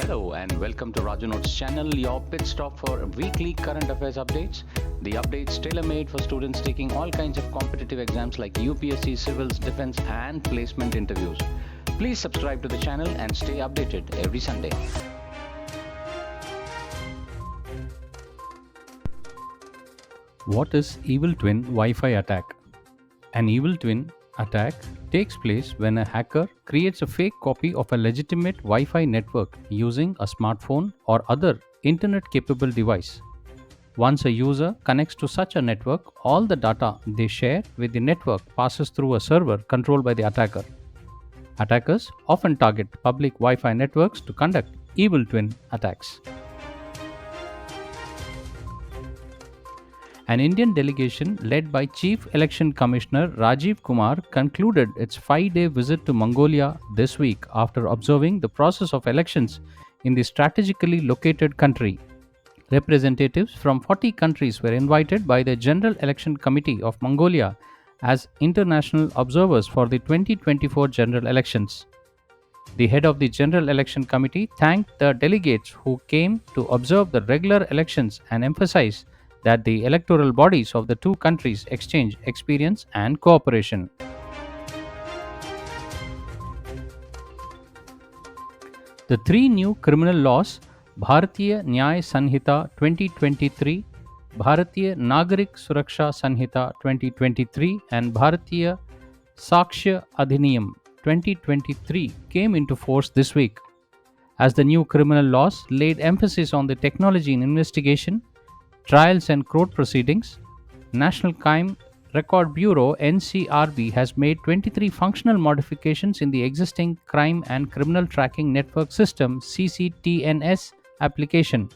Hello and welcome to Raju Notes channel, your pit stop for weekly current affairs updates. The updates tailor-made for students taking all kinds of competitive exams like UPSC, civils, defense and placement interviews. Please subscribe to the channel and stay updated every Sunday. What is evil twin Wi-Fi attack? An evil twin attack takes place when a hacker creates a fake copy of a legitimate Wi-Fi network using a smartphone or other internet-capable device. Once a user connects to such a network, all the data they share with the network passes through a server controlled by the attacker. Attackers often target public Wi-Fi networks to conduct evil twin attacks. An Indian delegation led by Chief Election Commissioner Rajiv Kumar concluded its 5-day visit to Mongolia this week after observing the process of elections in the strategically located country. Representatives from 40 countries were invited by the General Election Committee of Mongolia as international observers for the 2024 general elections. The head of the General Election Committee thanked the delegates who came to observe the regular elections and emphasized that the electoral bodies of the two countries exchange experience and cooperation. The three new criminal laws, Bharatiya Nyay Sanhita 2023, Bharatiya Nagarik Suraksha Sanhita 2023 and Bharatiya Sakshya Adhiniyam 2023 came into force this week. As the new criminal laws laid emphasis on the technology in investigation, trials and court proceedings, National Crime Record Bureau NCRB has made 23 functional modifications in the existing Crime and Criminal Tracking Network System CCTNS application.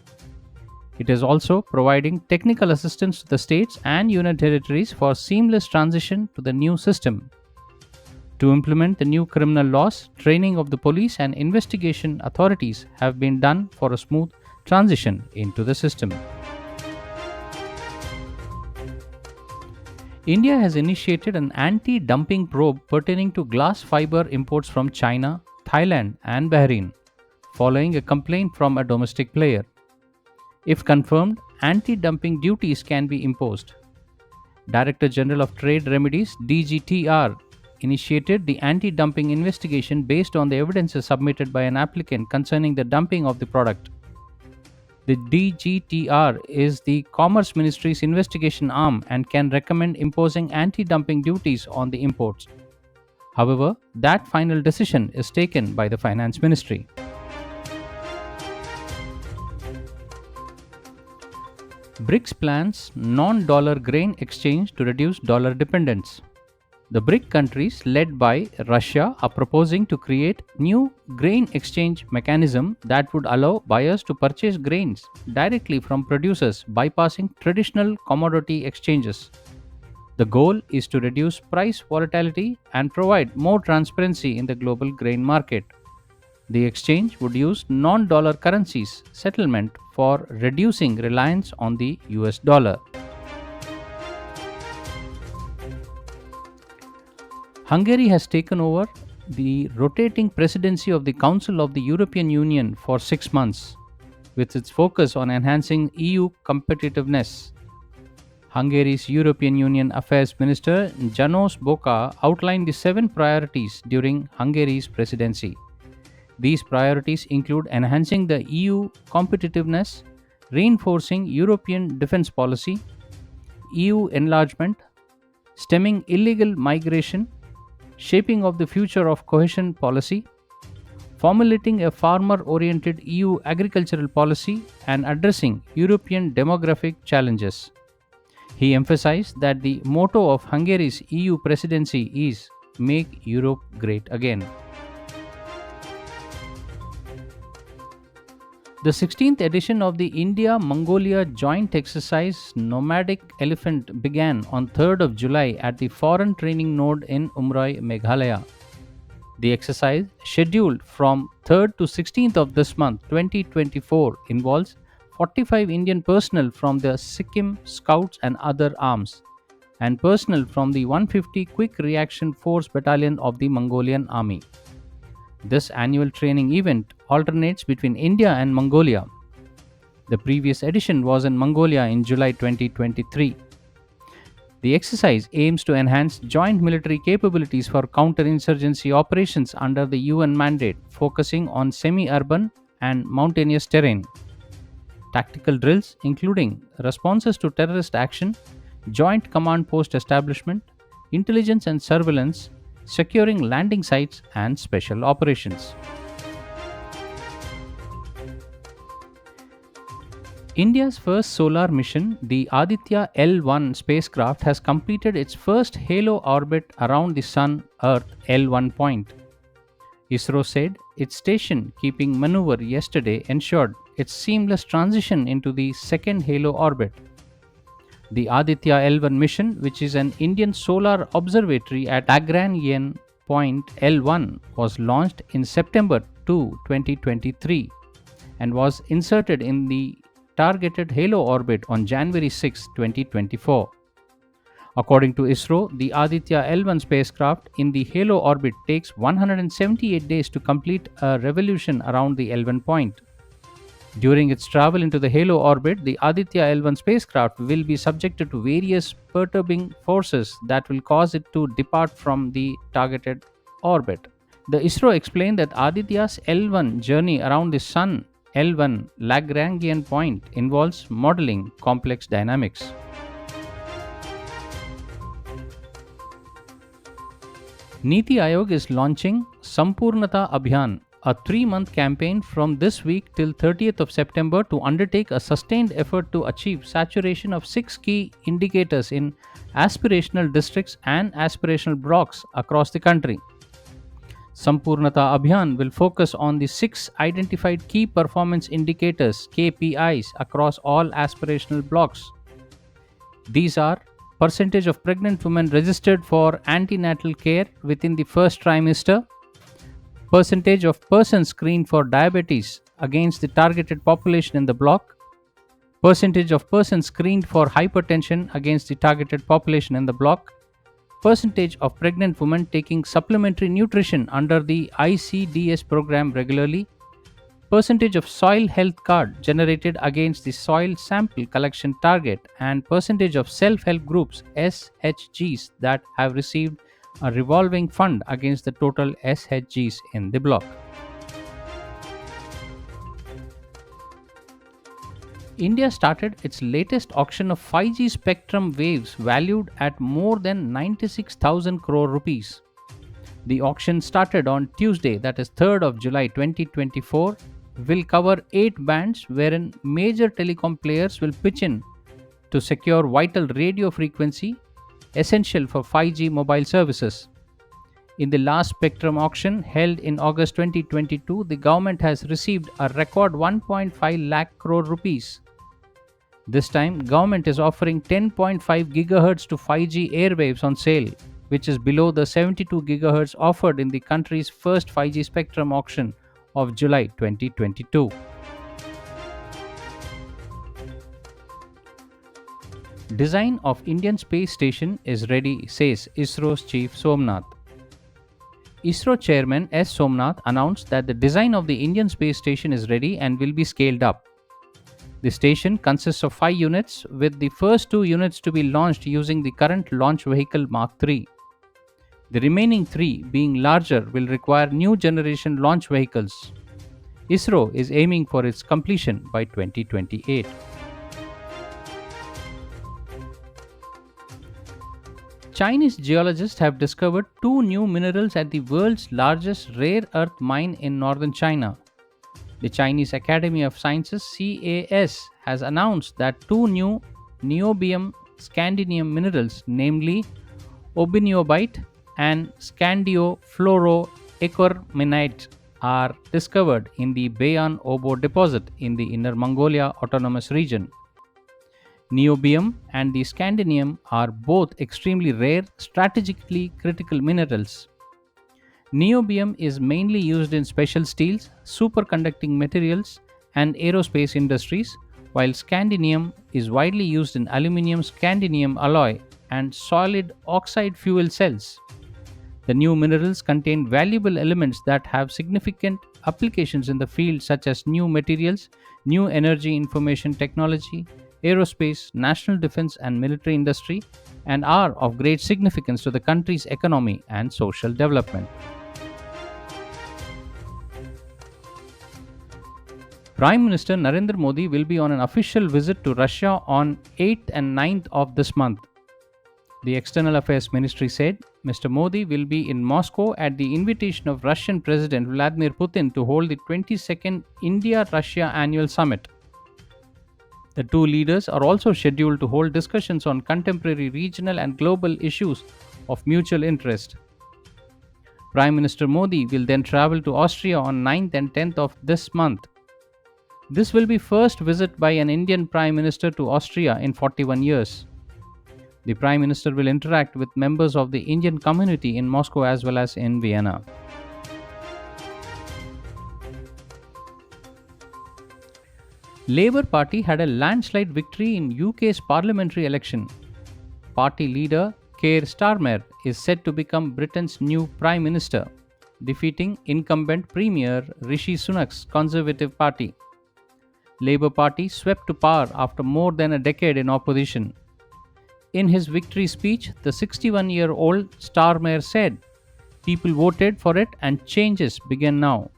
It is also providing technical assistance to the states and union territories for seamless transition to the new system. To implement the new criminal laws, training of the police and investigation authorities have been done for a smooth transition into the system. India has initiated an anti-dumping probe pertaining to glass fiber imports from China, Thailand and Bahrain, following a complaint from a domestic player. If confirmed, anti-dumping duties can be imposed. Director General of Trade Remedies (DGTR) initiated the anti-dumping investigation based on the evidences submitted by an applicant concerning the dumping of the product. The DGTR is the Commerce Ministry's investigation arm and can recommend imposing anti-dumping duties on the imports. However, that final decision is taken by the Finance Ministry. BRICS plans non-dollar grain exchange to reduce dollar dependence. The BRIC countries led by Russia are proposing to create new grain exchange mechanism that would allow buyers to purchase grains directly from producers bypassing traditional commodity exchanges. The goal is to reduce price volatility and provide more transparency in the global grain market. The exchange would use non-dollar currencies settlement for reducing reliance on the US dollar. Hungary has taken over the rotating presidency of the Council of the European Union for 6 months, with its focus on enhancing EU competitiveness. Hungary's European Union Affairs Minister Janos Boka outlined the 7 priorities during Hungary's presidency. These priorities include enhancing the EU competitiveness, reinforcing European defense policy, EU enlargement, stemming illegal migration, shaping of the future of cohesion policy, formulating a farmer-oriented EU agricultural policy, and addressing European demographic challenges. He emphasized that the motto of Hungary's EU presidency is "Make Europe Great Again." The 16th edition of the India-Mongolia Joint Exercise Nomadic Elephant began on 3rd of July at the Foreign Training Node in Umroi, Meghalaya. The exercise, scheduled from 3rd to 16th of this month 2024, involves 45 Indian personnel from the Sikkim Scouts and other arms, and personnel from the 150 Quick Reaction Force Battalion of the Mongolian Army. This annual training event alternates between India and Mongolia. The previous edition was in Mongolia in July 2023. The exercise aims to enhance joint military capabilities for counterinsurgency operations under the UN mandate, focusing on semi urban and mountainous terrain. Tactical drills, including responses to terrorist action, joint command post establishment, intelligence and surveillance, securing landing sites, and special operations. India's first solar mission, the Aditya L1 spacecraft, has completed its first halo orbit around the Sun Earth L1 point. ISRO said its station keeping maneuver yesterday ensured its seamless transition into the second halo orbit. The Aditya L1 mission, which is an Indian solar observatory at Lagrangian point L1, was launched in September 2, 2023 and was inserted in the targeted halo orbit on January 6, 2024. According to ISRO, the Aditya L1 spacecraft in the halo orbit takes 178 days to complete a revolution around the L1 point. During its travel into the halo orbit, the Aditya L1 spacecraft will be subjected to various perturbing forces that will cause it to depart from the targeted orbit. The ISRO explained that Aditya's L1 journey around the Sun L1 Lagrangian point involves modeling complex dynamics. Niti Aayog is launching Sampurnata Abhiyan, a 3-month campaign from this week till 30th of September to undertake a sustained effort to achieve saturation of 6 key indicators in aspirational districts and aspirational blocks across the country. Sampurnata Abhiyan will focus on the 6 identified key performance indicators KPIs across all aspirational blocks. These are percentage of pregnant women registered for antenatal care within the first trimester, percentage of persons screened for diabetes against the targeted population in the block, percentage of persons screened for hypertension against the targeted population in the block, percentage of pregnant women taking supplementary nutrition under the ICDS program regularly, percentage of soil health card generated against the soil sample collection target, and percentage of self-help groups SHGs that have received a revolving fund against the total SHGs in the block. India started its latest auction of 5G spectrum waves valued at more than 96,000 crore rupees. The auction started on Tuesday, that is 3rd of July 2024, will cover 8 bands wherein major telecom players will pitch in to secure vital radio frequency essential for 5G mobile services. In the last spectrum auction held in August 2022, the government has received a record 1.5 lakh crore rupees. This time, government is offering 10.5 GHz to 5G airwaves on sale, which is below the 72 GHz offered in the country's first 5G spectrum auction of July 2022. Design of Indian space station is ready, says ISRO's chief Somnath. ISRO chairman S. Somnath announced that the design of the Indian space station is ready and will be scaled up. The station consists of 5 units, with the first 2 units to be launched using the current launch vehicle Mark III. The remaining 3, being larger, will require new generation launch vehicles. ISRO is aiming for its completion by 2028. Chinese geologists have discovered 2 new minerals at the world's largest rare earth mine in northern China. The Chinese Academy of Sciences CAS has announced that 2 new niobium scandium minerals, namely obiniobite and scandiofluoroaquarminite, are discovered in the Bayan Obo deposit in the Inner Mongolia Autonomous Region. Niobium and the scandium are both extremely rare, strategically critical minerals. Niobium is mainly used in special steels, superconducting materials, and aerospace industries, while scandium is widely used in aluminum scandium alloy and solid oxide fuel cells. The new minerals contain valuable elements that have significant applications in the field, such as new materials, new energy information technology, aerospace, national defense, and military industry, and are of great significance to the country's economy and social development. Prime Minister Narendra Modi will be on an official visit to Russia on 8th and 9th of this month. The External Affairs Ministry said Mr. Modi will be in Moscow at the invitation of Russian President Vladimir Putin to hold the 22nd India Russia Annual Summit. The two leaders are also scheduled to hold discussions on contemporary regional and global issues of mutual interest. Prime Minister Modi will then travel to Austria on 9th and 10th of this month. This will be first visit by an Indian Prime Minister to Austria in 41 years. The Prime Minister will interact with members of the Indian community in Moscow as well as in Vienna. Labour Party had a landslide victory in UK's parliamentary election. Party leader Keir Starmer is set to become Britain's new Prime Minister, defeating incumbent Premier Rishi Sunak's Conservative Party. Labour Party swept to power after more than a decade in opposition. In his victory speech, the 61-year-old Starmer said, "People voted for it and changes begin now."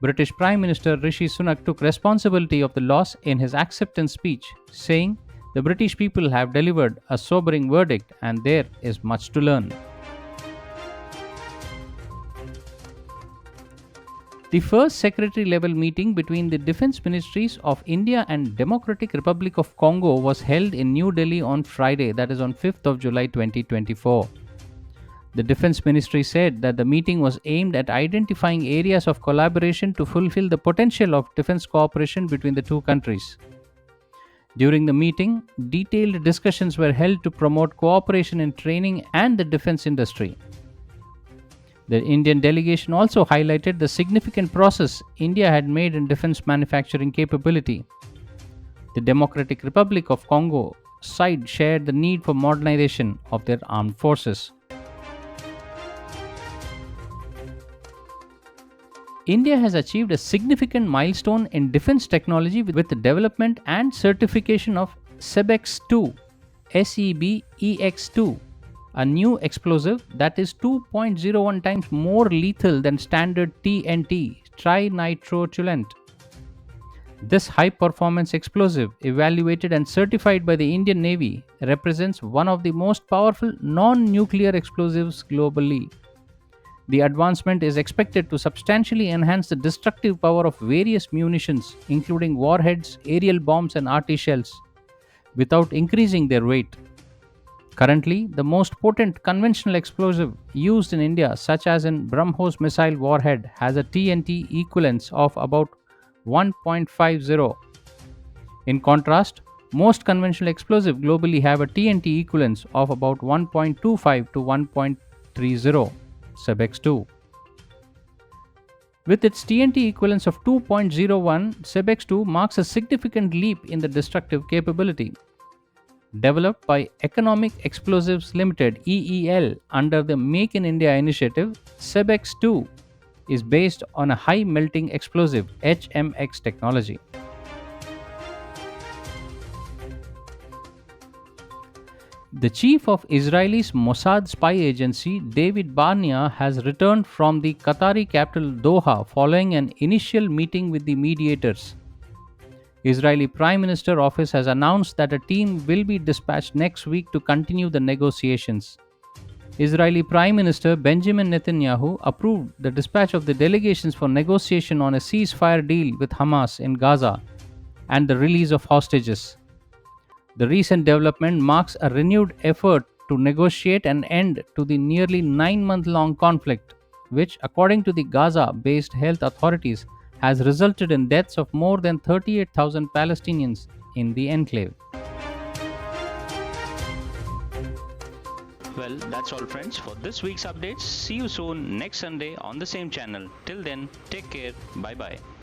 British Prime Minister Rishi Sunak took responsibility of the loss in his acceptance speech, saying, "The British people have delivered a sobering verdict and there is much to learn." The first secretary level meeting between the defense ministries of India and Democratic Republic of Congo was held in New Delhi on Friday, that is on 5th of July 2024. The defense ministry said that the meeting was aimed at identifying areas of collaboration to fulfill the potential of defense cooperation between the two countries. During the meeting, detailed discussions were held to promote cooperation in training and the defense industry. The Indian delegation also highlighted the significant progress India had made in defense manufacturing capability. The Democratic Republic of Congo side shared the need for modernization of their armed forces. India has achieved a significant milestone in defense technology with the development and certification of SEBEX-2, SEBEX-2, a new explosive that is 2.01 times more lethal than standard TNT, trinitrotoluene. This high-performance explosive, evaluated and certified by the Indian Navy, represents one of the most powerful non-nuclear explosives globally. The advancement is expected to substantially enhance the destructive power of various munitions, including warheads, aerial bombs, and arty shells, without increasing their weight. Currently, the most potent conventional explosive used in India, such as in BrahMos missile warhead, has a TNT equivalence of about 1.50. In contrast, most conventional explosives globally have a TNT equivalence of about 1.25 to 1.30, SEBEX-2. With its TNT equivalence of 2.01, SEBEX-2 marks a significant leap in the destructive capability. Developed by Economic Explosives Limited (EEL) under the Make in India initiative, SEBEX-2 is based on a high melting explosive HMX technology. The chief of Israel's Mossad spy agency, David Barnea, has returned from the Qatari capital Doha following an initial meeting with the mediators. Israeli Prime Minister office has announced that a team will be dispatched next week to continue the negotiations. Israeli Prime Minister Benjamin Netanyahu approved the dispatch of the delegations for negotiation on a ceasefire deal with Hamas in Gaza and the release of hostages. The recent development marks a renewed effort to negotiate an end to the nearly 9-month-long conflict, which, according to the Gaza-based health authorities, has resulted in deaths of more than 38,000 Palestinians in the enclave. Well, that's all, friends, for this week's updates. See you soon next Sunday on the same channel. Till then, take care. Bye-bye.